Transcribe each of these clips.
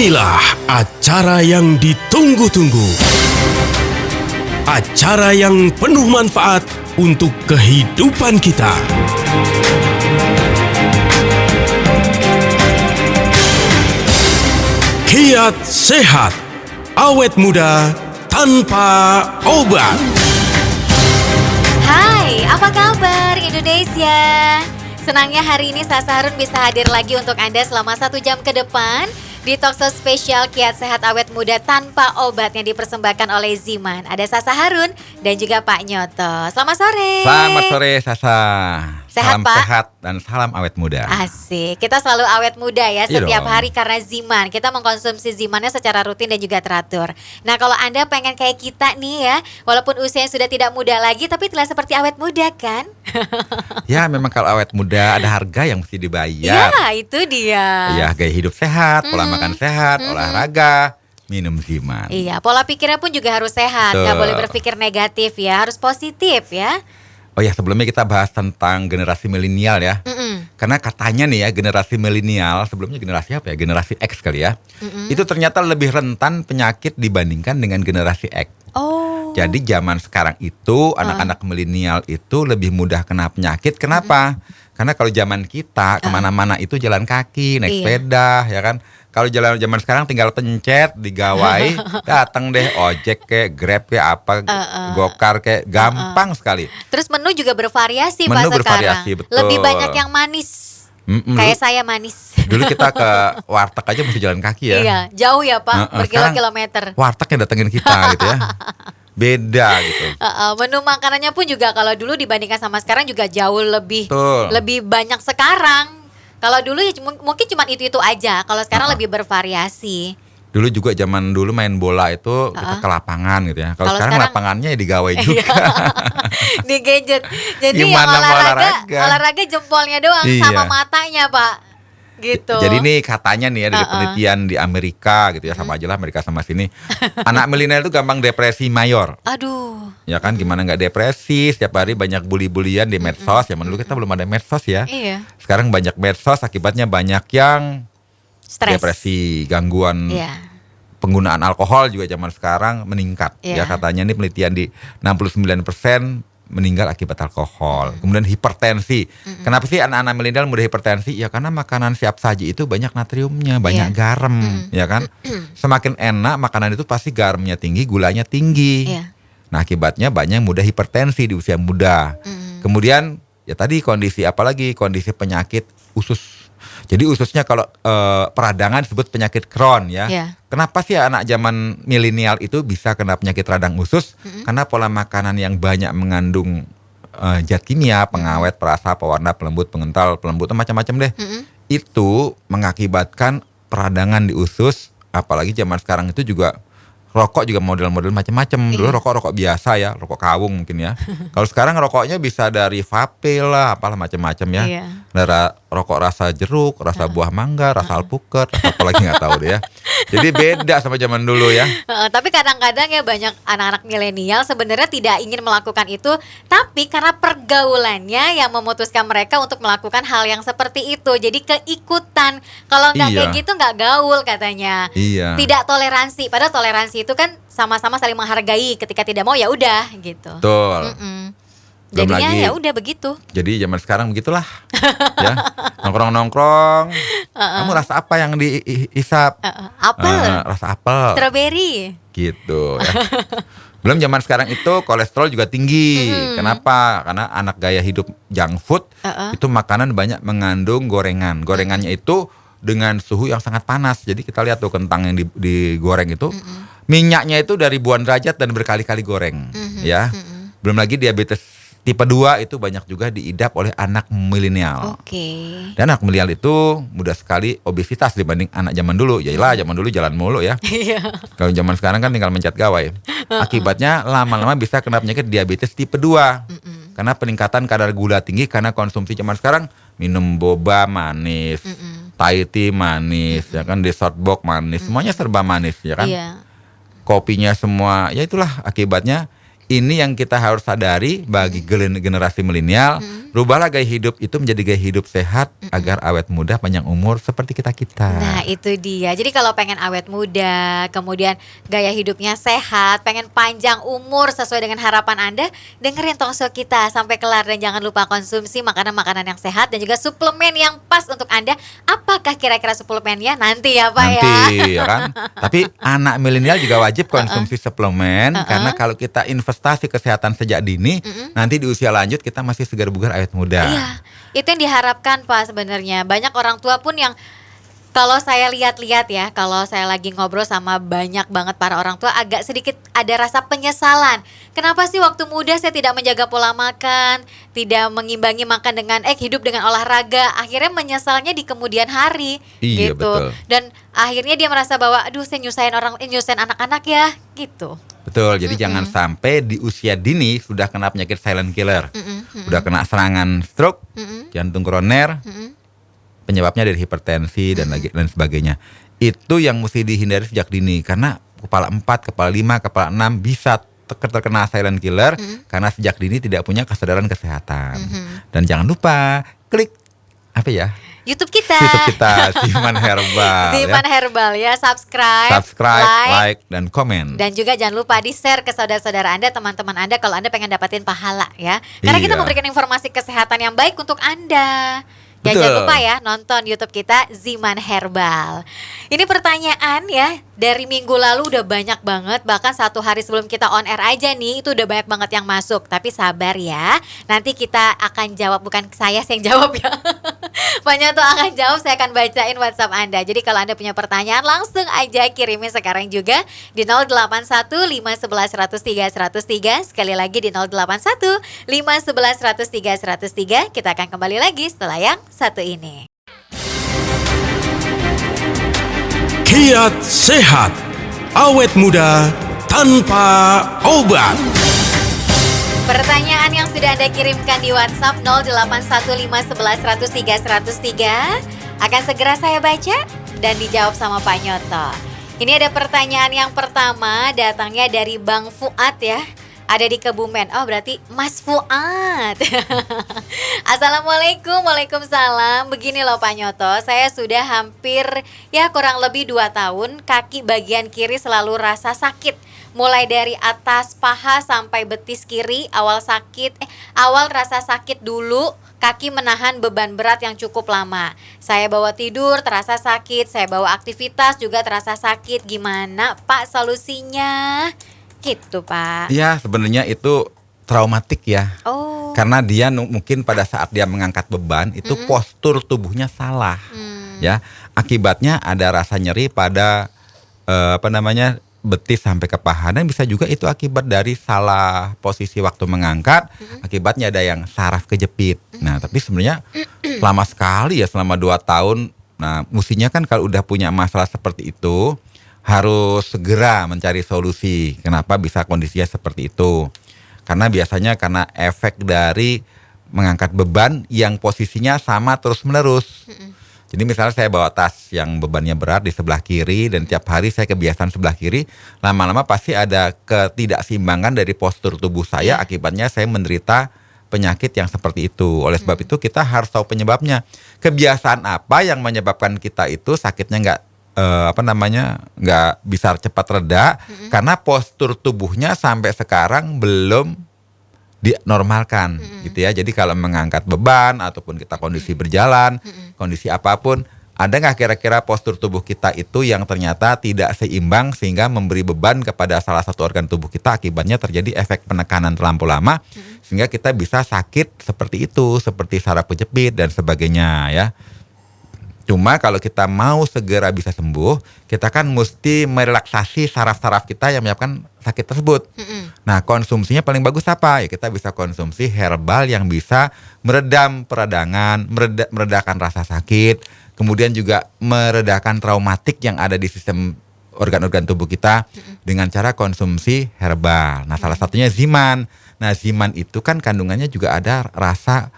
Inilah acara yang ditunggu-tunggu. Acara yang penuh manfaat untuk kehidupan kita. Kiat sehat, awet muda tanpa obat. Hai, apa kabar Indonesia? Senangnya hari ini Sasa Harun bisa hadir lagi untuk Anda selama 1 jam ke depan di talkshow spesial Kiat Sehat Awet Muda Tanpa Obat yang dipersembahkan oleh Ziman. Ada Sasa Harun dan juga Pak Nyoto. Selamat sore. Selamat sore Sasa. Sehat, salam Pak? sehat dan salam awet muda. Asik, kita selalu awet muda ya Iya setiap dong. hari karena Ziman. Kita mengkonsumsi Zimannya secara rutin dan juga teratur. Nah kalau Anda pengen kayak kita nih ya, walaupun usianya sudah tidak muda lagi tapi telah seperti awet muda kan? Ya memang kalau awet muda ada harga yang mesti dibayar. Ya itu dia. Ya gaya hidup sehat, pola makan sehat, olahraga, minum Ziman. Iya, pola pikirnya pun juga harus sehat. Nggak Betul. boleh berpikir negatif ya, harus positif ya. Oh ya sebelumnya kita bahas tentang generasi milenial ya. Karena katanya nih ya generasi milenial, sebelumnya generasi apa ya? Generasi X kali ya. Itu ternyata lebih rentan penyakit dibandingkan dengan generasi X. Oh. Jadi zaman sekarang itu anak-anak milenial itu lebih mudah kena penyakit. Kenapa? Karena kalau zaman kita kemana-mana itu jalan kaki, naik Iya. sepeda, ya kan. Kalau jalan zaman sekarang tinggal pencet, digawai, datang deh ojek kayak Grab kayak apa, Gokar kayak gampang sekali. Terus menu juga bervariasi Pak Menu sekarang. bervariasi, betul. Lebih banyak yang manis. Kayak saya manis. Dulu kita ke warteg aja mesti jalan kaki ya. Iya, jauh ya Pak, Sekarang berkilo-kilometer. Warteg yang datengin kita gitu ya. Beda gitu. Menu makanannya pun juga kalau dulu dibandingkan sama sekarang juga jauh lebih Betul. lebih banyak sekarang. Kalau dulu ya mungkin cuma itu aja. Kalau sekarang lebih bervariasi. Dulu juga zaman dulu main bola itu kita ke lapangan gitu ya. Kalau sekarang lapangannya ya digawai juga. Di gadget. Jadi Gimana yang mau olahraga, olahraga jempolnya doang Iya. sama matanya Pak. Gitu. Jadi nih katanya nih ya dari penelitian di Amerika gitu ya, sama aja lah Amerika sama sini. Anak milenial itu gampang depresi mayor. Aduh. Ya kan gimana nggak depresi, setiap hari banyak bully-bulian di medsos. Zaman dulu kita belum ada medsos ya. Iya. Sekarang banyak medsos, akibatnya banyak yang Stres. depresi, gangguan Iya. penggunaan alkohol juga zaman sekarang meningkat. Iya. Ya katanya nih penelitian di 69% meninggal akibat alkohol. Kemudian hipertensi. Kenapa sih anak-anak milenial mudah hipertensi? Ya karena makanan siap saji itu banyak natriumnya, banyak Iya. garam, ya kan? Semakin enak makanan itu pasti garamnya tinggi, gulanya tinggi. Iya. Nah, akibatnya banyak yang mudah hipertensi di usia muda. Kemudian ya tadi kondisi apalagi kondisi penyakit usus. Jadi ususnya kalau peradangan disebut penyakit Crohn ya. Iya. Kenapa sih anak zaman milenial itu bisa kena penyakit radang usus? Karena pola makanan yang banyak mengandung zat kimia, pengawet, perasa, pewarna, pelembut, pengental, pelembut, macam-macam deh. Itu mengakibatkan peradangan di usus. Apalagi zaman sekarang itu juga rokok juga model-model macam-macam. Dulu rokok biasa ya, rokok kawung mungkin ya. Kalau sekarang rokoknya bisa dari vape lah, apalah macam-macam ya. Iya. Dari rokok rasa jeruk, rasa buah mangga, rasa alpukat, rasa apa lagi nggak tahu deh ya. Jadi beda sama zaman dulu ya. Tapi kadang-kadang ya banyak anak-anak milenial sebenarnya tidak ingin melakukan itu, tapi karena pergaulannya yang memutuskan mereka untuk melakukan hal yang seperti itu. Jadi keikutan. Kalau nggak Iya. kayak gitu nggak gaul katanya. Iya. Tidak toleransi. Padahal toleransi itu kan sama-sama saling menghargai. Ketika tidak mau ya udah gitu. Betul. Belum Jadinya lagi. ya udah begitu. Jadi zaman sekarang begitulah. Ya. Nongkrong-nongkrong. Kamu rasa apa yang dihisap? Apel, Rasa apel. strawberry. Gitu ya. Belum zaman sekarang itu kolesterol juga tinggi. Kenapa? Karena anak gaya hidup junk food itu makanan banyak mengandung gorengan. Gorengannya itu dengan suhu yang sangat panas. Jadi kita lihat tuh kentang yang digoreng itu minyaknya itu dari ribuan derajat dan berkali-kali goreng, ya. Belum lagi diabetes tipe 2 itu banyak juga diidap oleh anak milenial. Oke. Dan anak milenial itu mudah sekali obesitas dibanding anak zaman dulu. Yaelah zaman dulu jalan mulu ya. Iya. Kalau zaman sekarang kan tinggal mencet gawai. Akibatnya lama-lama bisa kena penyakit diabetes tipe 2. Karena peningkatan kadar gula tinggi karena konsumsi zaman sekarang minum boba manis, Thai tea manis, ya kan dessert box manis, semuanya serba manis ya kan. Iya. Kopinya semua, ya itulah akibatnya ini yang kita harus sadari bagi generasi milenial, rubahlah gaya hidup itu menjadi gaya hidup sehat agar awet muda panjang umur seperti kita-kita. Nah itu dia. Jadi kalau pengen awet muda, kemudian gaya hidupnya sehat, pengen panjang umur sesuai dengan harapan Anda, dengerin talkshow kita sampai kelar dan jangan lupa konsumsi makanan-makanan yang sehat dan juga suplemen yang pas untuk Anda. Apakah kira-kira suplemennya? Nanti ya Pak ya. Nanti ya kan. Tapi anak milenial juga wajib konsumsi suplemen karena kalau kita investasi kesehatan sejak dini, nanti di usia lanjut kita masih segar bugar awet muda. Iya, itu yang diharapkan Pak sebenarnya. Banyak orang tua pun yang kalau saya lihat-lihat ya, kalau saya lagi ngobrol sama banyak banget para orang tua, agak sedikit ada rasa penyesalan. Kenapa sih waktu muda saya tidak menjaga pola makan, tidak mengimbangi makan dengan hidup dengan olahraga, akhirnya menyesalnya di kemudian hari. Iya, gitu. betul. Dan akhirnya dia merasa bahwa aduh saya nyusahin anak-anak ya, gitu. Betul, jadi jangan sampai di usia dini sudah kena penyakit silent killer. Sudah kena serangan stroke, jantung koroner, penyebabnya dari hipertensi dan sebagainya. Itu yang mesti dihindari sejak dini karena kepala 4, kepala 5, kepala 6 bisa terkena silent killer karena sejak dini tidak punya kesadaran kesehatan. Dan jangan lupa klik apa ya? YouTube kita. Ziman Herbal. Ziman Herbal ya, subscribe, like, dan komen. Dan juga jangan lupa di-share ke saudara-saudara Anda, teman-teman Anda kalau Anda pengen dapatin pahala ya. Karena kita memberikan informasi kesehatan yang baik untuk Anda. Ya, jangan lupa ya nonton YouTube kita Ziman Herbal. Ini pertanyaan ya dari minggu lalu udah banyak banget. Bahkan 1 hari sebelum kita on air aja nih itu udah banyak banget yang masuk. Tapi sabar ya, nanti kita akan jawab. Bukan saya yang jawab ya, Pak Nyoto akan jawab, saya akan bacain WhatsApp Anda. Jadi kalau Anda punya pertanyaan langsung aja kirimin sekarang juga di 081 511 103 103. Sekali lagi di 081 511 103 103. Kita akan kembali lagi setelah yang satu ini. Kiat sehat, awet muda tanpa obat. Pertanyaan yang sudah Anda kirimkan di WhatsApp 081511103103 akan segera saya baca dan dijawab sama Pak Nyoto. Ini ada pertanyaan yang pertama datangnya dari Bang Fuad ya. Ada di Kebumen. Oh berarti Mas Fuad. Assalamualaikum. Waalaikumsalam. Begini loh Pak Nyoto, saya sudah hampir kurang lebih 2 tahun kaki bagian kiri selalu rasa sakit. Mulai dari atas paha sampai betis kiri awal rasa sakit dulu. Kaki menahan beban berat yang cukup lama. Saya bawa tidur terasa sakit, saya bawa aktivitas juga terasa sakit. Gimana Pak solusinya? Gitu Pak. Iya, sebenarnya itu traumatik ya. Oh. Karena dia mungkin pada saat dia mengangkat beban itu postur tubuhnya salah. Ya, akibatnya ada rasa nyeri pada betis sampai ke paha, dan bisa juga itu akibat dari salah posisi waktu mengangkat. Akibatnya ada yang saraf kejepit. Nah, tapi sebenarnya lama sekali ya, selama 2 tahun. Nah, mestinya kan kalau udah punya masalah seperti itu harus segera mencari solusi. Kenapa bisa kondisinya seperti itu? Karena biasanya karena efek dari mengangkat beban yang posisinya sama terus-menerus. Jadi misalnya saya bawa tas yang bebannya berat di sebelah kiri dan tiap hari saya kebiasaan sebelah kiri, lama-lama pasti ada ketidakseimbangan dari postur tubuh saya, akibatnya saya menderita penyakit yang seperti itu. Oleh sebab itu kita harus tahu penyebabnya. Kebiasaan apa yang menyebabkan kita itu sakitnya nggak bisa cepat reda, karena postur tubuhnya sampai sekarang belum dinormalkan gitu ya. Jadi kalau mengangkat beban ataupun kita kondisi berjalan, kondisi apapun, ada nggak kira-kira postur tubuh kita itu yang ternyata tidak seimbang sehingga memberi beban kepada salah satu organ tubuh kita, akibatnya terjadi efek penekanan terlampau lama sehingga kita bisa sakit seperti itu, seperti saraf kejepit dan sebagainya ya. Cuma kalau kita mau segera bisa sembuh, kita kan mesti merelaksasi saraf-saraf kita yang menyebabkan sakit tersebut. Nah, konsumsinya paling bagus apa? Ya kita bisa konsumsi herbal yang bisa meredam peradangan, meredakan rasa sakit, kemudian juga meredakan traumatik yang ada di sistem organ-organ tubuh kita dengan cara konsumsi herbal. Nah, salah satunya Ziman. Nah, Ziman itu kan kandungannya juga ada rasa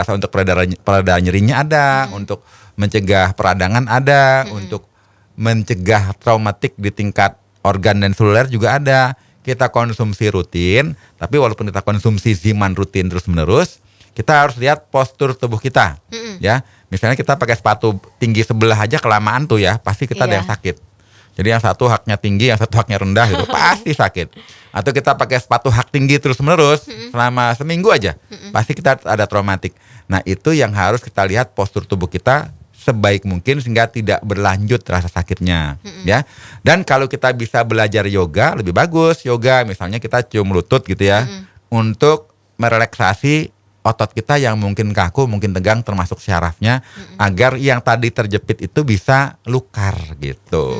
untuk peredaran nyerinya ada, untuk mencegah peradangan ada, untuk mencegah traumatik di tingkat organ dan seluler juga ada. kita konsumsi rutin, tapi walaupun kita konsumsi Ziman rutin terus-menerus, kita harus lihat postur tubuh kita. Ya, misalnya kita pakai sepatu tinggi sebelah aja kelamaan tuh ya, pasti kita ada yang sakit. Jadi yang satu haknya tinggi, yang satu haknya rendah gitu, pasti sakit. Atau kita pakai sepatu hak tinggi terus-menerus selama seminggu aja, pasti kita ada traumatik. Nah, itu yang harus kita lihat postur tubuh kita sebaik mungkin sehingga tidak berlanjut rasa sakitnya, ya. Dan kalau kita bisa belajar yoga, lebih bagus. Yoga misalnya kita cium lutut gitu ya, untuk merelaksasi otot kita yang mungkin kaku, mungkin tegang, termasuk syarafnya, agar yang tadi terjepit itu bisa lukar gitu,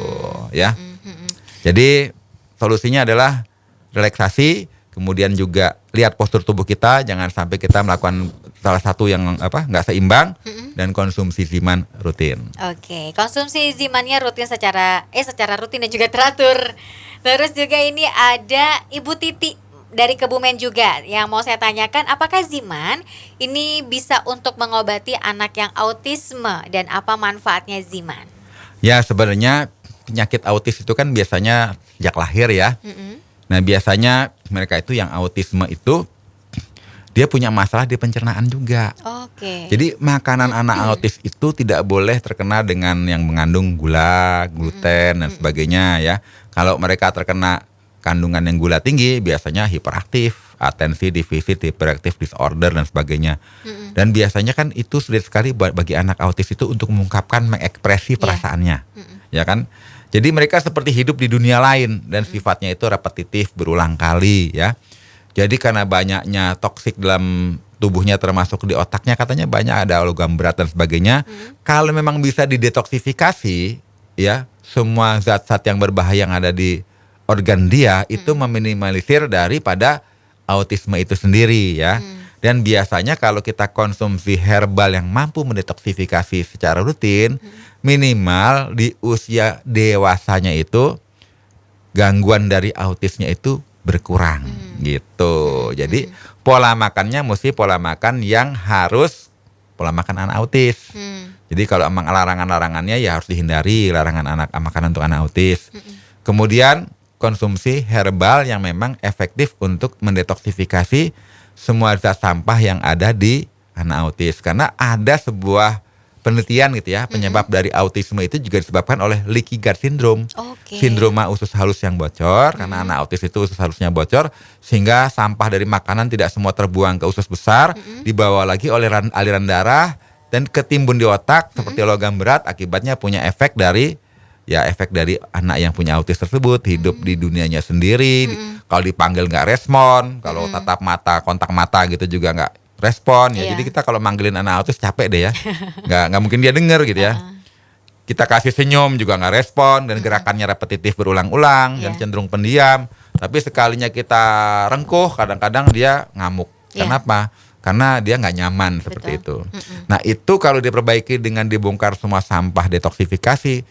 ya. Jadi solusinya adalah relaksasi, kemudian juga lihat postur tubuh kita, jangan sampai kita melakukan salah satu yang nggak seimbang, dan konsumsi Ziman rutin. Oke, konsumsi Zimannya rutin secara rutin dan juga teratur. Terus juga ini ada Ibu Titi dari Kebumen juga yang mau saya tanyakan, apakah Ziman ini bisa untuk mengobati anak yang autisme dan apa manfaatnya Ziman? Ya, sebenarnya penyakit autis itu kan biasanya sejak lahir ya. Nah, biasanya mereka itu yang autisme itu dia punya masalah di pencernaan juga. Oke. Jadi makanan anak autis itu tidak boleh terkena dengan yang mengandung gula, gluten dan sebagainya ya. Kalau mereka terkena kandungan yang gula tinggi, biasanya hiperaktif, atensi defisit, hyperactive disorder dan sebagainya. Dan biasanya kan itu sulit sekali bagi anak autis itu untuk mengungkapkan, mengekspresi perasaannya, ya kan? Jadi mereka seperti hidup di dunia lain dan sifatnya itu repetitif, berulang kali ya. Jadi karena banyaknya toksik dalam tubuhnya termasuk di otaknya, katanya banyak ada logam berat dan sebagainya. Kalau memang bisa didetoksifikasi, ya semua zat-zat yang berbahaya yang ada di organ dia itu meminimalisir daripada autisme itu sendiri ya. Dan biasanya kalau kita konsumsi herbal yang mampu mendetoksifikasi secara rutin, minimal di usia dewasanya itu gangguan dari autisnya itu berkurang gitu. Jadi pola makannya mesti pola makan yang harus pola makan anak autis. Jadi kalau emang larangan-larangannya ya harus dihindari larangan makanan untuk anak autis. Kemudian konsumsi herbal yang memang efektif untuk mendetoksifikasi semua zat sampah yang ada di anak autis. Karena ada sebuah penelitian gitu ya, penyebab dari autisme itu juga disebabkan oleh leaky gut syndrome. Sindroma usus halus yang bocor, karena anak autis itu usus halusnya bocor, sehingga sampah dari makanan tidak semua terbuang ke usus besar, dibawa lagi oleh aliran darah dan ketimbun di otak seperti logam berat, akibatnya punya efek dari anak yang punya autis tersebut hidup di dunianya sendiri. Kalau dipanggil nggak respon, kalau tatap mata, kontak mata gitu juga nggak respon ya. Jadi kita kalau manggilin anak autis capek deh ya, nggak mungkin dia denger gitu ya. Kita kasih senyum juga nggak respon dan gerakannya repetitif berulang-ulang dan cenderung pendiam. Tapi sekalinya kita rengkuh, kadang-kadang dia ngamuk. Kenapa? Karena dia nggak nyaman seperti itu. Nah itu kalau diperbaiki dengan dibongkar semua sampah detoksifikasi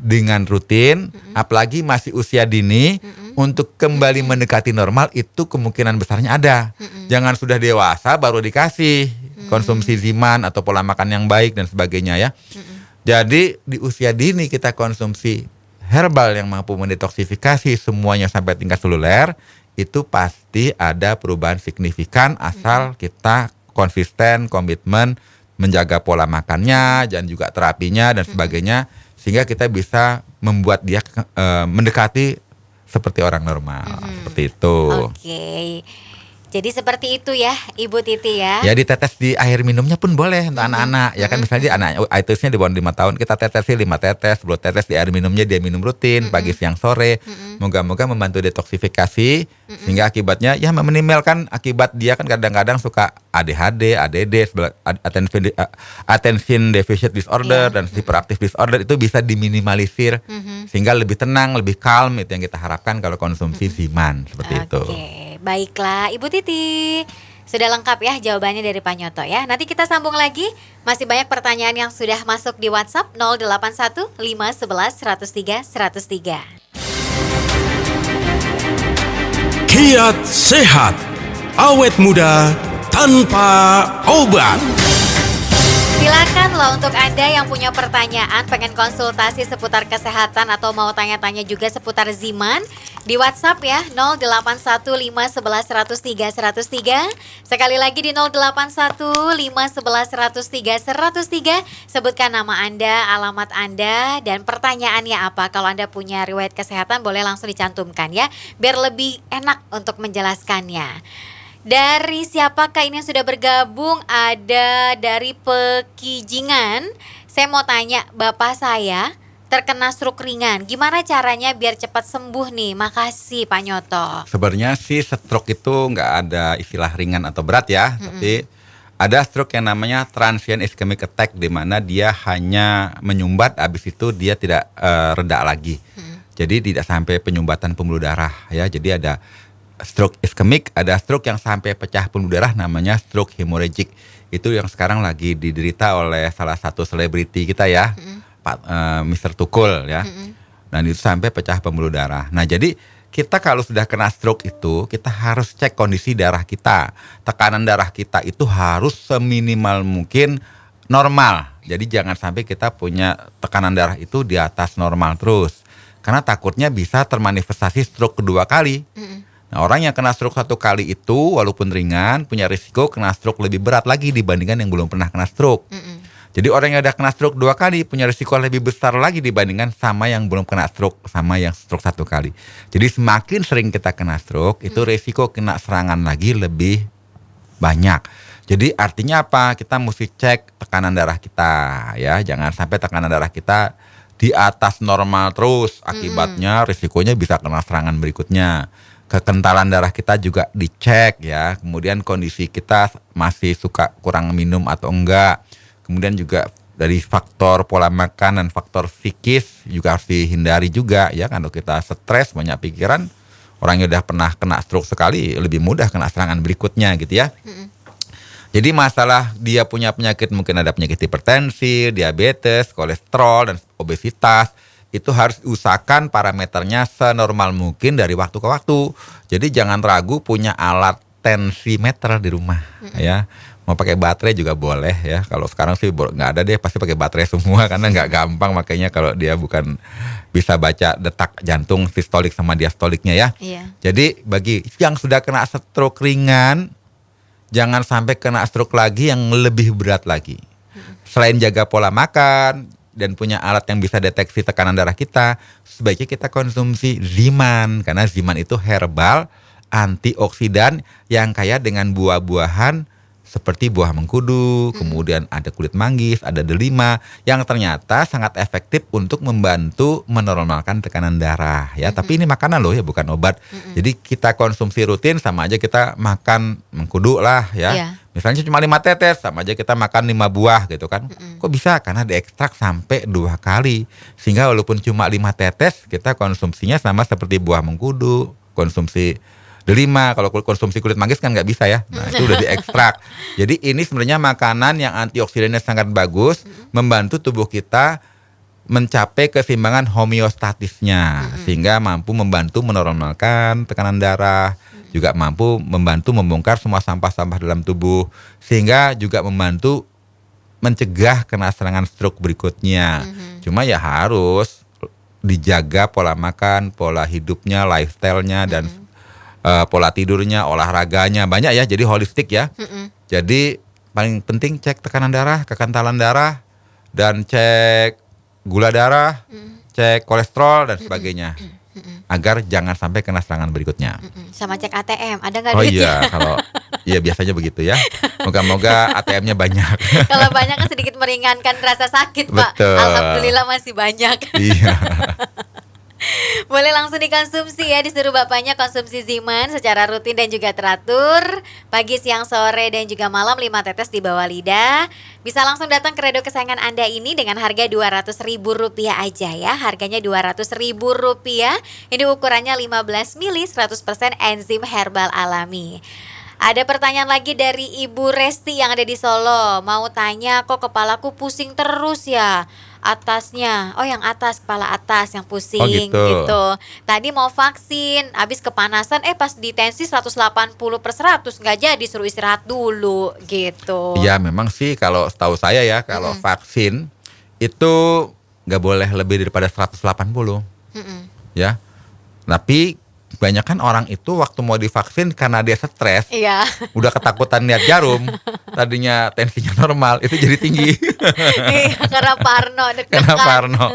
dengan rutin, apalagi masih usia dini, untuk kembali mendekati normal itu kemungkinan besarnya ada. Jangan sudah dewasa baru dikasih konsumsi Ziman atau pola makan yang baik dan sebagainya ya. Jadi di usia dini kita konsumsi herbal yang mampu mendetoksifikasi semuanya sampai tingkat seluler, itu pasti ada perubahan signifikan asal kita konsisten, komitmen menjaga pola makannya dan juga terapinya dan sebagainya, sehingga kita bisa membuat dia mendekati seperti orang normal, seperti itu. Oke. Jadi seperti itu ya, Ibu Titi ya. Ya ditetes di air minumnya pun boleh untuk anak-anak. Ya kan misalnya anak autisnya di bawah 5 tahun, kita tetesi 5 tetes, 10 tetes di air minumnya, dia minum rutin pagi siang sore. Moga-moga membantu detoksifikasi sehingga akibatnya ya meminimalkan akibat dia kan kadang-kadang suka ADHD, ADD, attention deficit disorder dan hyperactive disorder, itu bisa diminimalisir sehingga lebih tenang, lebih calm. Itu yang kita harapkan kalau konsumsi Ziman seperti itu. Baiklah Ibu Titi, sudah lengkap ya jawabannya dari Pak Nyoto ya. Nanti kita sambung lagi, masih banyak pertanyaan yang sudah masuk di WhatsApp 081 511 103 103. Kiat sehat, awet muda tanpa obat. Silakan loh untuk Anda yang punya pertanyaan, pengen konsultasi seputar kesehatan atau mau tanya-tanya juga seputar Ziman di WhatsApp ya 081511103103. Sekali lagi di 081511103103. Sebutkan nama Anda, alamat Anda dan pertanyaannya apa. Kalau Anda punya riwayat kesehatan boleh langsung dicantumkan ya, biar lebih enak untuk menjelaskannya. Dari siapakah ini yang sudah bergabung? Ada dari Pekijingan. Saya mau tanya, bapak saya terkena stroke ringan. Gimana caranya biar cepat sembuh nih? Makasih Pak Nyoto. Sebenarnya sih stroke itu nggak ada istilah ringan atau berat ya, tapi ada stroke yang namanya transient ischemic attack, di mana dia hanya menyumbat, habis itu dia tidak reda lagi. Jadi tidak sampai penyumbatan pembuluh darah ya. Jadi ada stroke ischemic, ada stroke yang sampai pecah pembuluh darah, namanya stroke hemorrhagic. Itu yang sekarang lagi diderita oleh salah satu selebriti kita ya, Pak Mr. Tukul ya. Dan itu sampai pecah pembuluh darah. Nah, jadi kita kalau sudah kena stroke itu, kita harus cek kondisi darah kita. Tekanan darah kita itu harus seminimal mungkin normal. Jadi jangan sampai kita punya tekanan darah itu di atas normal terus. Karena takutnya bisa termanifestasi stroke kedua kali. Nah, orang yang kena stroke satu kali itu walaupun ringan, punya risiko kena stroke lebih berat lagi dibandingkan yang belum pernah kena stroke. Jadi orang yang udah kena stroke 2 kali punya risiko lebih besar lagi dibandingkan sama yang belum kena stroke, sama yang stroke 1 kali. Jadi semakin sering kita kena stroke, itu risiko kena serangan lagi lebih banyak. Jadi artinya apa? Kita mesti cek tekanan darah kita ya. Jangan sampai tekanan darah kita di atas normal terus. Akibatnya risikonya bisa kena serangan berikutnya. Kekentalan darah kita juga dicek ya. Kemudian kondisi kita masih suka kurang minum atau enggak. Kemudian juga dari faktor pola makan dan faktor psikis juga harus dihindari juga ya. Kalau kita stres, banyak pikiran, orang yang udah pernah kena stroke sekali lebih mudah kena serangan berikutnya gitu ya. Jadi masalah dia punya penyakit, mungkin ada penyakit hipertensi, diabetes, kolesterol dan obesitas, itu harus usahakan parameternya senormal mungkin dari waktu ke waktu. Jadi jangan ragu punya alat tensimeter di rumah ya. Mau pakai baterai juga boleh ya. Kalau sekarang sih nggak ada deh, pasti pakai baterai semua karena nggak gampang makanya kalau dia bukan bisa baca detak jantung sistolik sama diastoliknya ya. Iya. Jadi bagi yang sudah kena stroke ringan, jangan sampai kena stroke lagi yang lebih berat lagi. Selain jaga pola makan dan punya alat yang bisa deteksi tekanan darah kita, sebaiknya kita konsumsi Ziman. Karena Ziman itu herbal antioksidan yang kaya dengan buah-buahan seperti buah mengkudu, kemudian ada kulit manggis, ada delima yang ternyata sangat efektif untuk membantu menormalkan tekanan darah ya. Tapi ini makanan loh ya, bukan obat. Jadi kita konsumsi rutin sama aja kita makan mengkudu lah ya. Iya. Misalnya cuma 5 tetes sama aja kita makan 5 buah gitu kan. Kok bisa? Karena diekstrak sampai 2 kali. Sehingga walaupun cuma 5 tetes, kita konsumsinya sama seperti buah mengkudu, konsumsi delima. Kalau konsumsi kulit manggis kan nggak bisa ya. Nah, itu udah diekstrak. Jadi ini sebenarnya makanan yang antioksidannya sangat bagus, membantu tubuh kita mencapai keseimbangan homeostatisnya, sehingga mampu membantu menormalkan tekanan darah, juga mampu membantu membongkar semua sampah-sampah dalam tubuh, sehingga juga membantu mencegah kena serangan stroke berikutnya. Cuma ya harus dijaga pola makan, pola hidupnya, lifestyle-nya dan pola tidurnya, olahraganya, banyak ya, jadi holistik ya. Jadi paling penting cek tekanan darah, kekentalan darah, dan cek gula darah, cek kolesterol dan sebagainya, agar jangan sampai kena serangan berikutnya. Sama cek ATM, ada nggak Oh duitnya? iya, kalau iya biasanya begitu ya. Moga-moga ATM-nya banyak. Kalau banyak kan sedikit meringankan rasa sakit Pak. Betul. Alhamdulillah masih banyak. Iya. Boleh langsung dikonsumsi ya, disuruh bapaknya konsumsi Ziman secara rutin dan juga teratur. Pagi, siang, sore, dan juga malam 5 tetes di bawah lidah. Bisa langsung datang ke redo kesayangan Anda ini dengan harga Rp200.000 aja ya. Harganya Rp200.000. Ini ukurannya 15 ml, 100% enzim herbal alami. Ada pertanyaan lagi dari Ibu Resti yang ada di Solo. Mau tanya, kok kepalaku pusing terus ya? Atasnya, oh yang atas, kepala atas yang pusing gitu. Tadi mau vaksin, habis kepanasan, pas di tensi 180/100 nggak jadi, suruh istirahat dulu gitu. Ya memang sih kalau setahu saya ya, kalau vaksin itu nggak boleh lebih daripada 180 ya. Tapi kebanyakan orang itu waktu mau divaksin karena dia stres, Iya. udah ketakutan lihat jarum, tadinya tensinya normal itu jadi tinggi. Iya, karena Parno deg-degan. Karena parno,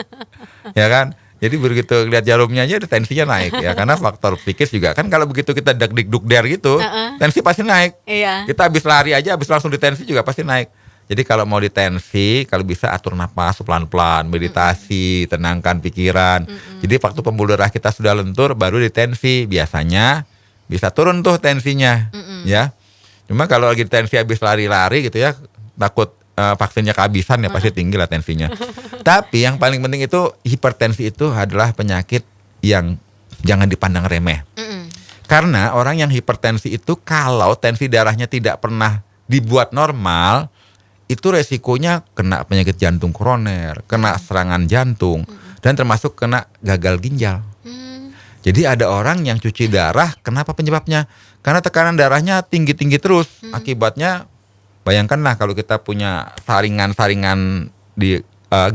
ya kan? Jadi begitu lihat jarumnya aja udah tensinya naik ya, karena faktor psikis juga kan. Kalau begitu kita deg-deg-dug-der gitu, tensi pasti naik. Iya. Kita habis lari aja, habis langsung ditensi juga pasti naik. Jadi kalau mau ditensi, kalau bisa atur napas pelan-pelan, meditasi, tenangkan pikiran. Jadi waktu pembuluh darah kita sudah lentur, baru ditensi. Biasanya bisa turun tuh tensinya, ya. Cuma kalau lagi tensi habis lari-lari gitu ya, takut vaksinnya kehabisan ya, pasti tinggi lah tensinya. Tapi yang paling penting itu, hipertensi itu adalah penyakit yang jangan dipandang remeh. Karena orang yang hipertensi itu kalau tensi darahnya tidak pernah dibuat normal, itu resikonya kena penyakit jantung koroner, kena serangan jantung, dan termasuk kena gagal ginjal. Jadi ada orang yang cuci darah, kenapa penyebabnya? Karena tekanan darahnya tinggi-tinggi terus. Akibatnya, bayangkanlah kalau kita punya saringan-saringan di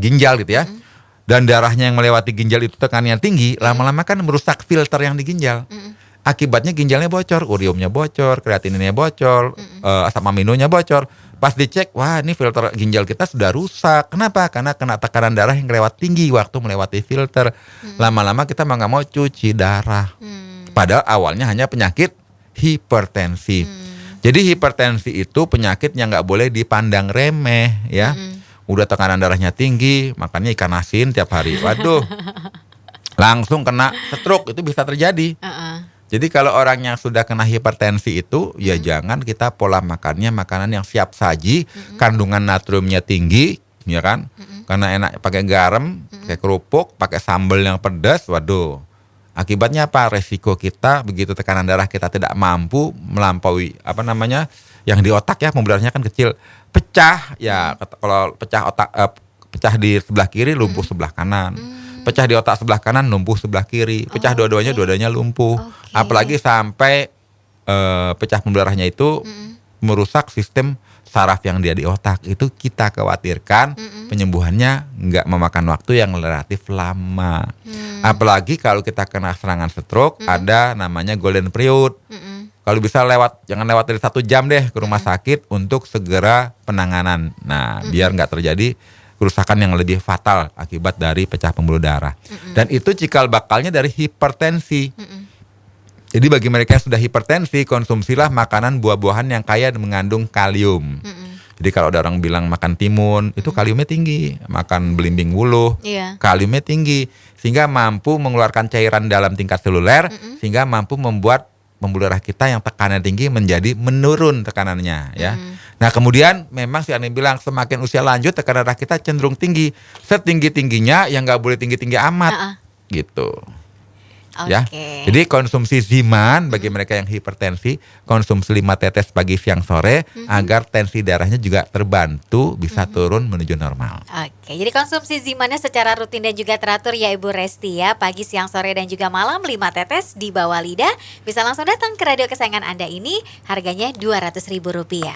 ginjal gitu ya, dan darahnya yang melewati ginjal itu tekanannya tinggi, lama-lama kan merusak filter yang di ginjal. Akibatnya ginjalnya bocor, uriumnya bocor, kreatininnya bocor, asam aminonya bocor. Pas dicek, wah ini filter ginjal kita sudah rusak. Kenapa? Karena kena tekanan darah yang lewat tinggi waktu melewati filter. Lama-lama kita mau nggak mau cuci darah. Padahal awalnya hanya penyakit hipertensi. Jadi hipertensi itu penyakit yang nggak boleh dipandang remeh ya. Udah tekanan darahnya tinggi, makannya ikan asin tiap hari. Waduh, langsung kena stroke, itu bisa terjadi. Jadi kalau orang yang sudah kena hipertensi itu, ya jangan kita pola makannya makanan yang siap saji, kandungan natriumnya tinggi, ya kan? Karena enak pakai garam, pakai kerupuk, pakai sambal yang pedas, waduh. Akibatnya apa? Resiko kita begitu tekanan darah kita tidak mampu melampaui yang di otak ya, pembuluh darahnya kan kecil, pecah ya. Kalau pecah otak, pecah di sebelah kiri, lumpuh sebelah kanan. Pecah di otak sebelah kanan, lumpuh sebelah kiri. Pecah dua-duanya lumpuh. Apalagi sampai pecah pembuluh darahnya itu merusak sistem saraf yang dia di otak. Itu kita khawatirkan penyembuhannya nggak memakan waktu yang relatif lama. Apalagi kalau kita kena serangan stroke, ada namanya golden period. Kalau bisa jangan lewat dari 1 jam deh ke rumah sakit untuk segera penanganan. Nah, biar nggak terjadi kerusakan yang lebih fatal akibat dari pecah pembuluh darah. Dan itu cikal bakalnya dari hipertensi. Jadi bagi mereka yang sudah hipertensi, konsumsilah makanan buah-buahan yang kaya mengandung kalium. Jadi kalau ada orang bilang makan timun, itu kaliumnya tinggi. Makan belimbing wuluh, kaliumnya tinggi. Sehingga mampu mengeluarkan cairan dalam tingkat seluler, sehingga mampu membuat pembuluh darah kita yang tekanan tinggi menjadi menurun tekanannya ya. Nah kemudian memang si Ani bilang semakin usia lanjut tekanan darah kita cenderung tinggi. Setinggi-tingginya yang nggak boleh tinggi-tinggi amat gitu. Ya. Jadi konsumsi Ziman bagi mereka yang hipertensi, konsumsi 5 tetes pagi siang sore agar tensi darahnya juga terbantu bisa turun menuju normal. Oke, jadi konsumsi Zimannya secara rutin dan juga teratur ya Ibu Resti ya, pagi siang sore dan juga malam 5 tetes di bawah lidah. Bisa langsung datang ke radio kesayangan Anda ini, harganya Rp200.000.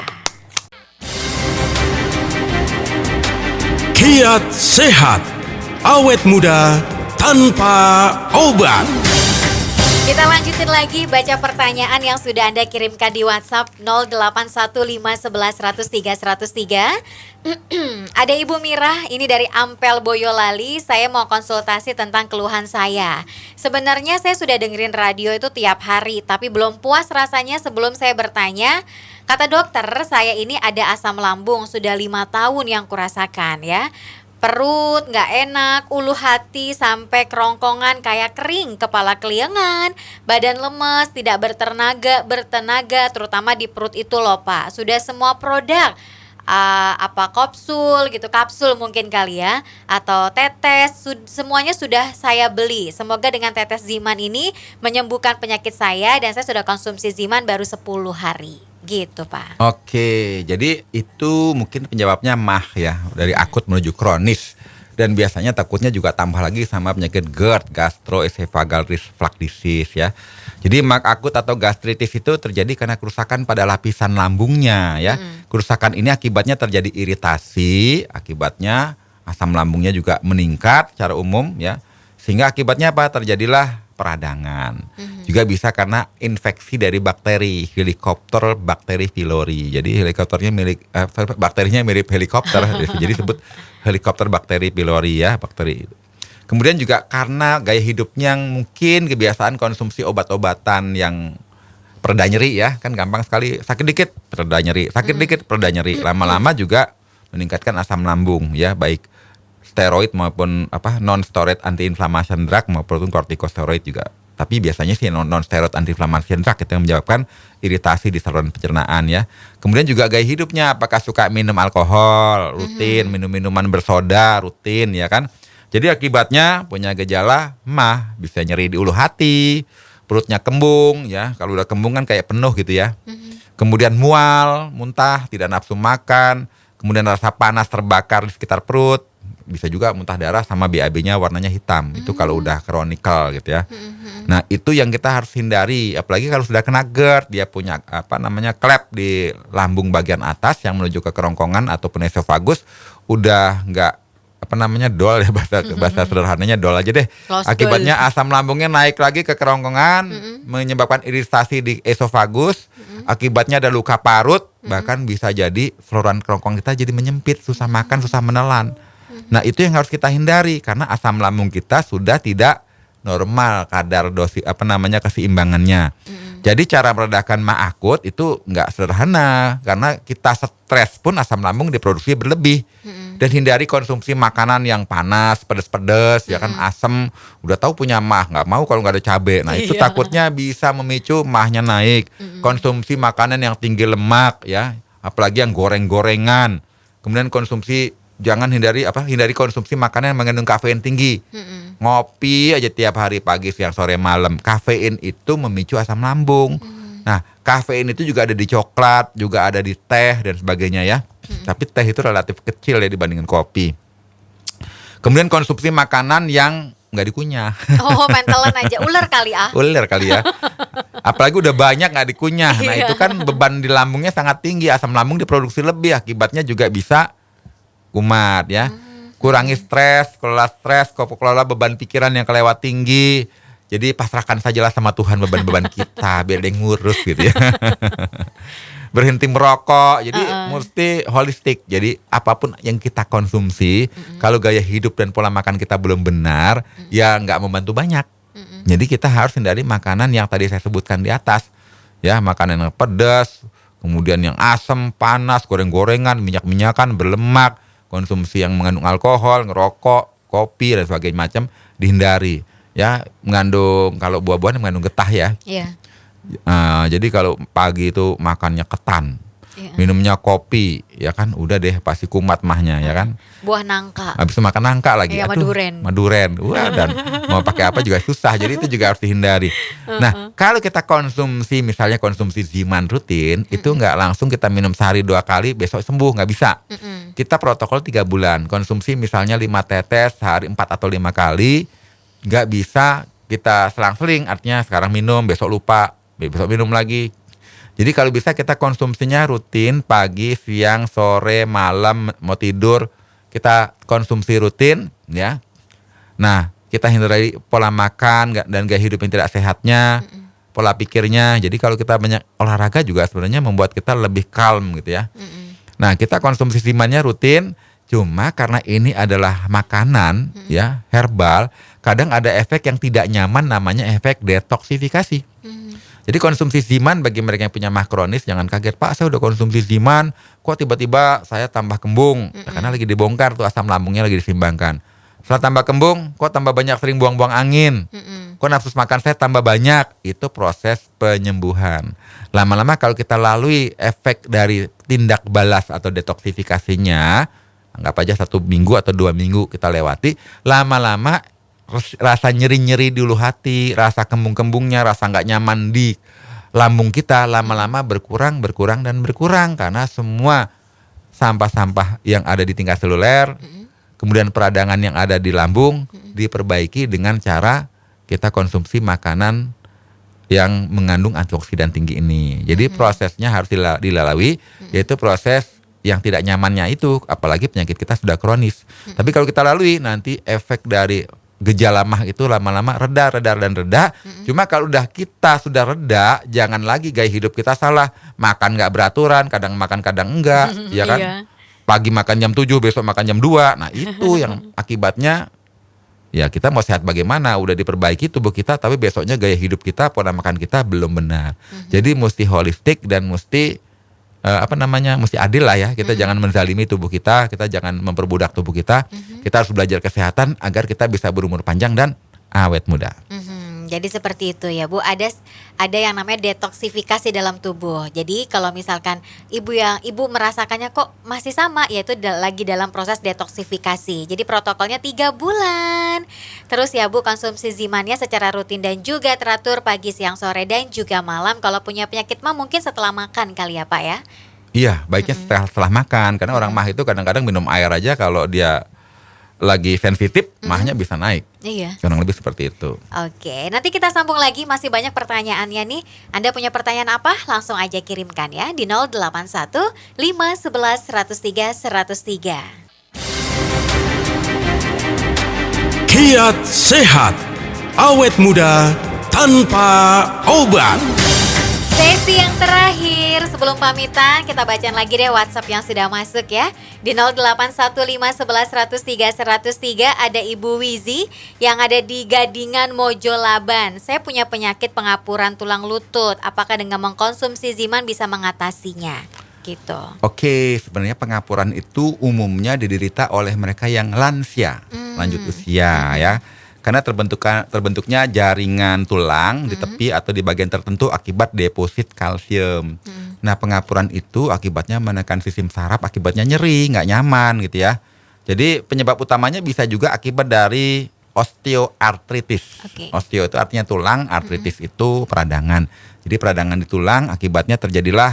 Kiat sehat, awet muda tanpa obat. Kita lanjutin lagi baca pertanyaan yang sudah Anda kirimkan di WhatsApp 081511103103. Ada Ibu Mirah, ini dari Ampel Boyolali. Saya mau konsultasi tentang keluhan saya. Sebenarnya saya sudah dengerin radio itu tiap hari, tapi belum puas rasanya sebelum saya bertanya. Kata dokter, saya ini ada asam lambung sudah 5 tahun yang kurasakan ya. Perut nggak enak, ulu hati sampai kerongkongan kayak kering, kepala keliengan, badan lemes, tidak bertenaga, terutama di perut itu loh Pak. Sudah semua produk apa kapsul gitu, kapsul mungkin kali ya, atau tetes, semuanya sudah saya beli. Semoga dengan tetes Ziman ini menyembuhkan penyakit saya dan saya sudah konsumsi Ziman baru 10 hari. Gitu, Pak. Oke, jadi itu mungkin penyebabnya mah ya, dari akut menuju kronis. Dan biasanya takutnya juga tambah lagi sama penyakit GERD, gastroesophageal reflux disease ya. Jadi mak akut atau gastritis itu terjadi karena kerusakan pada lapisan lambungnya ya. Kerusakan ini akibatnya terjadi iritasi, akibatnya asam lambungnya juga meningkat secara umum ya. Sehingga akibatnya apa? Terjadilah peradangan. Juga bisa karena infeksi dari bakteri Helicobacter bakteri pylori. Jadi bakterinya mirip helikopter, jadi disebut Helicobacter bakteri pylori ya, bakteri. Kemudian juga karena gaya hidupnya yang mungkin kebiasaan konsumsi obat-obatan yang pereda nyeri ya, kan gampang sekali sakit dikit pereda nyeri, sakit dikit pereda nyeri. Lama-lama juga meningkatkan asam lambung ya, baik steroid maupun non steroid anti inflammation drug maupun kortikosteroid juga. Tapi biasanya sih non steroid anti inflammation drug itu yang menyebabkan iritasi di saluran pencernaan ya. Kemudian juga gaya hidupnya, apakah suka minum alkohol rutin, minum minuman bersoda rutin ya kan. Jadi akibatnya punya gejala mah, bisa nyeri di ulu hati, perutnya kembung ya. Kalau udah kembung kan kayak penuh gitu ya. Kemudian mual, muntah, tidak nafsu makan, kemudian rasa panas terbakar di sekitar perut. Bisa juga muntah darah sama BAB-nya warnanya hitam. Itu kalau udah kronikal gitu ya. Nah, itu yang kita harus hindari. Apalagi kalau sudah kena GERD, dia punya klep di lambung bagian atas yang menuju ke kerongkongan ataupun esofagus, udah nggak dol ya, bahasa sederhananya dol aja deh. Akibatnya asam lambungnya naik lagi ke kerongkongan, menyebabkan iritasi di esofagus. Akibatnya ada luka parut, bahkan bisa jadi saluran kerongkongan kita jadi menyempit, susah makan, susah menelan. Nah, itu yang harus kita hindari karena asam lambung kita sudah tidak normal kadar keseimbangannya. Jadi cara meredakan mah akut itu nggak sederhana karena kita stres pun asam lambung diproduksi berlebih. Dan hindari konsumsi makanan yang panas, pedas-pedas, ya kan asam. Udah tahu punya mah, nggak mau kalau nggak ada cabai. Nah itu takutnya bisa memicu mahnya naik. Konsumsi makanan yang tinggi lemak, ya, apalagi yang goreng-gorengan. Kemudian hindari konsumsi makanan yang mengandung kafein tinggi. Ngopi aja tiap hari pagi, siang, sore, malam. Kafein itu memicu asam lambung. Nah, kafein itu juga ada di coklat, juga ada di teh dan sebagainya ya. Tapi teh itu relatif kecil ya dibandingin kopi. Kemudian konsumsi makanan yang nggak dikunyah. Oh, mentelan aja, ular kali ah. Ular kali ya. Apalagi udah banyak nggak dikunyah. Nah itu kan beban di lambungnya sangat tinggi, asam lambung diproduksi lebih, akibatnya juga bisa kumat ya. Kurangi stres, kelola beban pikiran yang kelewat tinggi. Jadi pasrahkan sajalah sama Tuhan beban-beban kita, biar dia ngurus gitu ya. Berhenti merokok, jadi mesti holistik. Jadi apapun yang kita konsumsi, kalau gaya hidup dan pola makan kita belum benar, ya nggak membantu banyak. Jadi kita harus hindari makanan yang tadi saya sebutkan di atas, ya, makanan yang pedas, kemudian yang asam, panas, goreng-gorengan, minyak-minyakan, berlemak, konsumsi yang mengandung alkohol, ngerokok, kopi dan sebagainya macam dihindari. Ya, mengandung, kalau buah-buahan mengandung getah ya. Iya. Jadi kalau pagi itu makannya ketan, minumnya kopi, ya kan udah deh pasti kumat mahnya ya kan. Buah nangka. Habis itu makan nangka lagi. Iya, Maduren. Wah, dan mau pakai apa juga susah. Jadi itu juga harus dihindari. Nah, kalau kita konsumsi misalnya konsumsi Ziman rutin, itu nggak langsung kita minum sehari 2 kali besok sembuh, nggak bisa. Kita protokol 3 bulan. Konsumsi misalnya 5 tetes sehari 4 atau 5 kali. Nggak bisa kita selang-seling, artinya sekarang minum, besok lupa, besok minum lagi. Jadi kalau bisa kita konsumsinya rutin, pagi, siang, sore, malam, mau tidur, kita konsumsi rutin ya. Nah, kita hindari pola makan dan gaya hidup yang tidak sehatnya, pola pikirnya. Jadi kalau kita banyak olahraga juga sebenarnya membuat kita lebih calm gitu ya. Nah, kita konsumsi Zimannya rutin. Cuma karena ini adalah makanan ya, herbal, kadang ada efek yang tidak nyaman, namanya efek detoksifikasi. Jadi konsumsi Ziman bagi mereka yang punya mah kronis, jangan kaget, Pak saya udah konsumsi Ziman, kok tiba-tiba saya tambah kembung. Karena lagi dibongkar tuh asam lambungnya lagi disimbangkan. Setelah tambah kembung, kok tambah banyak sering buang-buang angin. Kok nafsu makan saya tambah banyak? Itu proses penyembuhan. Lama-lama kalau kita lalui efek dari tindak balas atau detoksifikasinya, anggap aja 1 minggu atau 2 minggu kita lewati, lama-lama rasa nyeri-nyeri di ulu hati, rasa kembung-kembungnya, rasa nggak nyaman di lambung kita lama-lama berkurang karena semua sampah-sampah yang ada di tingkat seluler, kemudian peradangan yang ada di lambung diperbaiki dengan cara kita konsumsi makanan yang mengandung antioksidan tinggi ini. Jadi prosesnya harus dilalui, yaitu proses yang tidak nyamannya itu, apalagi penyakit kita sudah kronis. Tapi kalau kita lalui, nanti efek dari gejala mah itu lama-lama reda. Cuma kalau kita sudah reda, jangan lagi gaya hidup kita salah. Makan nggak beraturan, kadang makan kadang enggak, ya kan? Iya. Pagi makan jam 7, besok makan jam 2. Nah itu yang akibatnya, ya kita mau sehat bagaimana? Udah diperbaiki tubuh kita, tapi besoknya gaya hidup kita, pola makan kita belum benar. Jadi mesti holistik dan mesti mesti adil lah ya. Kita jangan menzalimi tubuh kita jangan memperbudak tubuh kita. Kita harus belajar kesehatan agar kita bisa berumur panjang dan awet muda. Jadi seperti itu ya Bu, ada yang namanya detoksifikasi dalam tubuh. Jadi kalau misalkan ibu merasakannya kok masih sama, yaitu lagi dalam proses detoksifikasi. Jadi protokolnya 3 bulan. Terus ya Bu, konsumsi Zimannya secara rutin dan juga teratur pagi, siang, sore dan juga malam. Kalau punya penyakit mah mungkin setelah makan kali ya Pak ya. Iya, baiknya setelah makan, karena orang mah itu kadang-kadang minum air aja kalau dia lagi sensitif, mahnya bisa naik. Iya. Kurang lebih seperti itu. Oke, nanti kita sambung lagi, masih banyak pertanyaannya nih. Anda punya pertanyaan apa? Langsung aja kirimkan ya di 081 511 103 103. Kiat sehat, awet muda tanpa obat. Sesi yang terakhir sebelum pamitan, kita bacain lagi deh WhatsApp yang sudah masuk ya. Di 081511103103 ada Ibu Wizi yang ada di Gadingan Mojolaban. Saya punya penyakit pengapuran tulang lutut. Apakah dengan mengkonsumsi Ziman bisa mengatasinya? Gitu. Oke, sebenarnya pengapuran itu umumnya diderita oleh mereka yang lansia, lanjut usia ya. Karena terbentuknya jaringan tulang di tepi atau di bagian tertentu akibat deposit kalsium. Nah, pengapuran itu akibatnya menekan sistem saraf, akibatnya nyeri, nggak nyaman gitu ya. Jadi penyebab utamanya bisa juga akibat dari osteoartritis. Oke. Osteo itu artinya tulang, artritis itu peradangan. Jadi peradangan di tulang akibatnya terjadilah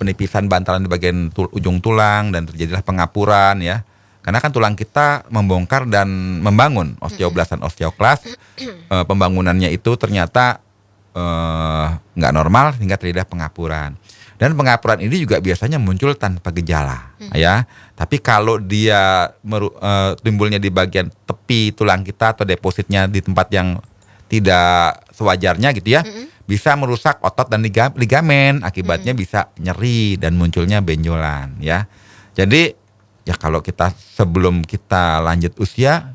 penipisan bantalan di bagian ujung tulang dan terjadilah pengapuran ya. Karena kan tulang kita membongkar dan membangun osteoblas dan osteoklas. Pembangunannya itu ternyata nggak normal sehingga terjadi pengapuran. Dan pengapuran ini juga biasanya muncul tanpa gejala, ya. Tapi kalau dia timbulnya di bagian tepi tulang kita atau depositnya di tempat yang tidak sewajarnya gitu ya, bisa merusak otot dan ligamen. Akibatnya bisa nyeri dan munculnya benjolan, ya. Jadi ya kalau kita sebelum kita lanjut usia,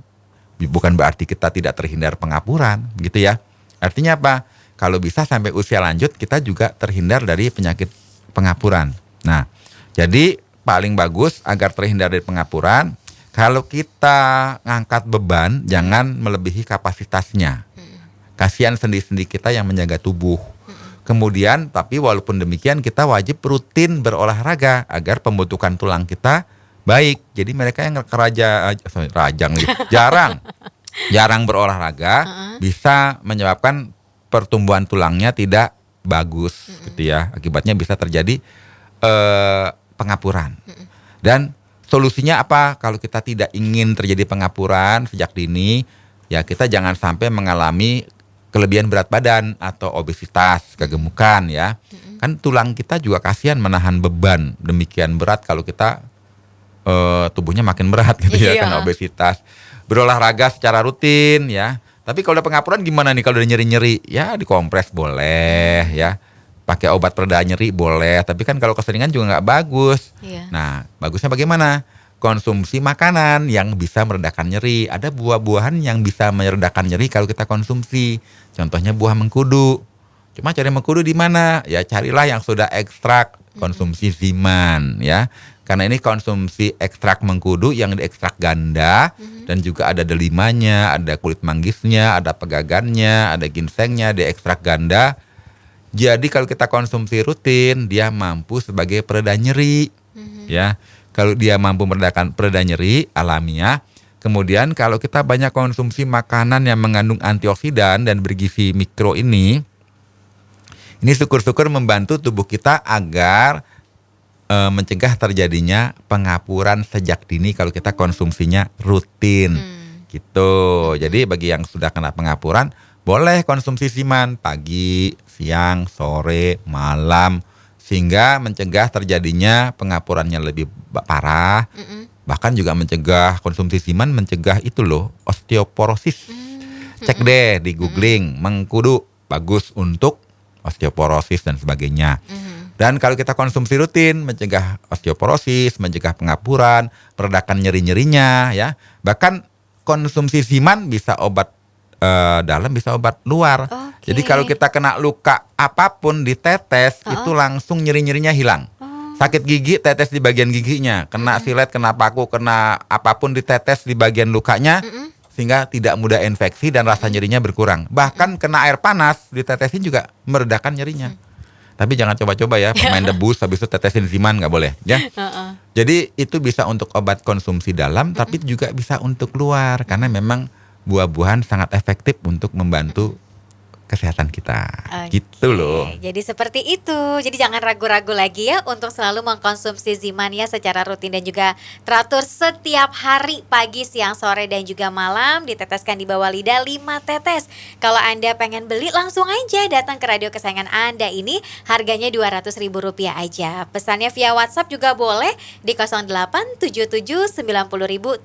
bukan berarti kita tidak terhindar pengapuran gitu ya. Artinya apa? Kalau bisa sampai usia lanjut kita juga terhindar dari penyakit pengapuran. Nah, jadi paling bagus agar terhindar dari pengapuran, kalau kita ngangkat beban jangan melebihi kapasitasnya. Kasihan sendi-sendi kita yang menjaga tubuh. Kemudian tapi walaupun demikian kita wajib rutin berolahraga agar pembentukan tulang kita baik. Jadi mereka yang jarang berolahraga bisa menyebabkan pertumbuhan tulangnya tidak bagus gitu ya. Akibatnya bisa terjadi pengapuran. Dan solusinya apa? Kalau kita tidak ingin terjadi pengapuran sejak dini, ya kita jangan sampai mengalami kelebihan berat badan atau obesitas, kegemukan ya. Kan tulang kita juga kasihan menahan beban demikian berat kalau kita tubuhnya makin berat gitu ya, karena obesitas. Berolahraga secara rutin ya. Tapi kalau udah pengapuran gimana nih? Kalau udah nyeri-nyeri, ya dikompres boleh ya. Pakai obat pereda nyeri boleh. Tapi kan kalau keseringan juga nggak bagus. Nah, bagusnya bagaimana? Konsumsi makanan yang bisa meredakan nyeri. Ada buah-buahan yang bisa meredakan nyeri kalau kita konsumsi. Contohnya buah mengkudu. Cuma cari mengkudu di mana? Ya carilah yang sudah ekstrak, konsumsi Ziman ya. Karena ini konsumsi ekstrak mengkudu yang diekstrak ganda dan juga ada delimanya, ada kulit manggisnya, ada pegagannya, ada ginsengnya, diekstrak ganda. Jadi kalau kita konsumsi rutin, dia mampu sebagai pereda nyeri. Ya. Kalau dia mampu meredakan pereda nyeri alamiah. Kemudian kalau kita banyak konsumsi makanan yang mengandung antioksidan dan bergizi mikro ini syukur-syukur membantu tubuh kita agar mencegah terjadinya pengapuran sejak dini kalau kita konsumsinya rutin. Gitu. Jadi bagi yang sudah kena pengapuran, boleh konsumsi siman pagi, siang, sore, malam, sehingga mencegah terjadinya pengapurannya lebih parah. Bahkan juga mencegah konsumsi siman, mencegah itu loh, osteoporosis. Cek deh di googling, mengkudu bagus untuk osteoporosis dan sebagainya. Dan kalau kita konsumsi rutin, mencegah osteoporosis, mencegah pengapuran, meredakan nyeri-nyerinya, ya. Bahkan konsumsi siman bisa obat dalam, bisa obat luar. Jadi kalau kita kena luka apapun ditetes, itu langsung nyeri-nyerinya hilang. Sakit gigi, tetes di bagian giginya. Kena silet, kena paku, kena apapun ditetes di bagian lukanya, sehingga tidak mudah infeksi dan rasa nyerinya berkurang. Bahkan kena air panas, ditetesin juga meredakan nyerinya. Tapi jangan coba-coba ya, pemain debus habis itu tetesin siman, nggak boleh ya. Jadi itu bisa untuk obat konsumsi dalam, tapi juga bisa untuk luar. Karena memang buah-buahan sangat efektif untuk membantu kesehatan kita. Gitu loh. Jadi seperti itu. Jadi jangan ragu-ragu lagi ya untuk selalu mengkonsumsi Zimania secara rutin dan juga teratur setiap hari, pagi, siang, sore dan juga malam, diteteskan di bawah lidah 5 tetes. Kalau Anda pengen beli langsung aja datang ke radio kesayangan Anda ini, harganya Rp200.000 aja. Pesannya via WhatsApp juga boleh di 0877 90.300.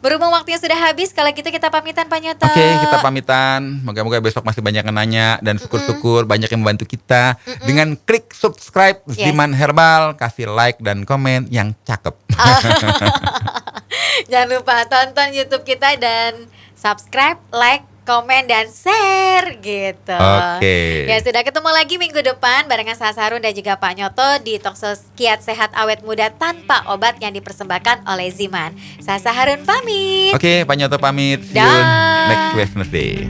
Berhubung waktunya sudah habis, kalau gitu kita pamitan Pak Nyoto. Oke, kita pamitan. Moga-moga besok masih banyak yang nanya dan syukur-syukur banyak yang membantu kita dengan klik subscribe Ziman Herbal, kasih like dan komen yang cakep. Jangan lupa tonton YouTube kita dan subscribe, like, komen dan share gitu. Oke. Ya sudah, ketemu lagi minggu depan barengan Sasarun dan juga Pak Nyoto di Talkshow Kiat Sehat Awet Muda Tanpa Obat yang dipersembahkan oleh Ziman. Sasa Harun pamit. Oke, Pak Nyoto pamit. See you next Wednesday.